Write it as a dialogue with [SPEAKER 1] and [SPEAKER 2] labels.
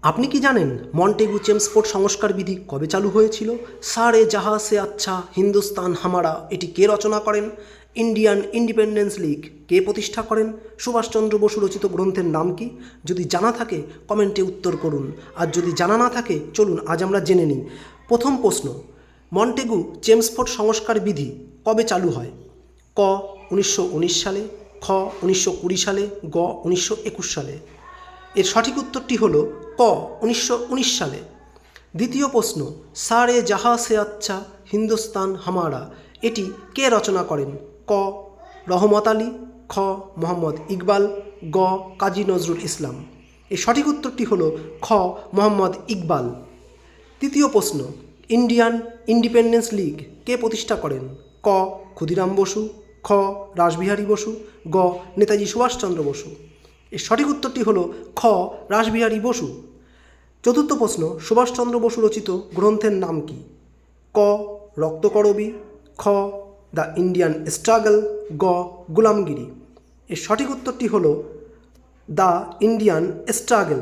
[SPEAKER 1] আপনি কি জানেন মন্টেগু চেমস্ফোর্ড সংস্কার বিধি কবে চালু হয়েছিল? সারে জাহা সে আচ্ছা হিন্দুস্তান হামারা এটি কে রচনা করেন? ইন্ডিয়ান ইন্ডিপেন্ডেন্স লীগ কে প্রতিষ্ঠা করেন? সুভাষচন্দ্র বসু রচিত গ্রন্থের নাম কি? যদি জানা থাকে কমেন্টে উত্তর করুন, আর যদি জানা না থাকে চলুন আজ আমরা জেনে নিই। প্রথম প্রশ্ন, মন্টেগু চেমস্ফোর্ড সংস্কার বিধি কবে চালু হয়? ক 1919 সালে, খ 1920 সালে, গ 1921 সালে। এর সঠিক উত্তরটি হলো ক 1919 সালে। দ্বিতীয় প্রশ্ন, সারে জাহা সে আচ্ছা হিন্দুস্তান হামারা এটি কে রচনা করেন? ক রহমত আলী, খ মোহাম্মদ ইকবাল, গ কাজী নজরুল ইসলাম। এর সঠিক উত্তরটি হলো খ মোহাম্মদ ইকবাল। তৃতীয় প্রশ্ন, ইন্ডিয়ান ইন্ডিপেন্ডেন্স লীগ কে প্রতিষ্ঠা করেন? ক ক্ষুদিরাম বসু, খ রাসবিহারী বসু, গ নেতাজি সুভাষচন্দ্র বসু। এর সঠিক উত্তরটি হলো খ রাসবিহারী বসু। চতুর্থ প্রশ্ন, সুভাষচন্দ্র বসু রচিত গ্রন্থের নাম কি? ক রক্তকরবী, খ দ্য ইন্ডিয়ান স্ট্রাগল, গ গুলামগিরি। এর সঠিক উত্তরটি হলো দ্য ইন্ডিয়ান স্ট্রাগল।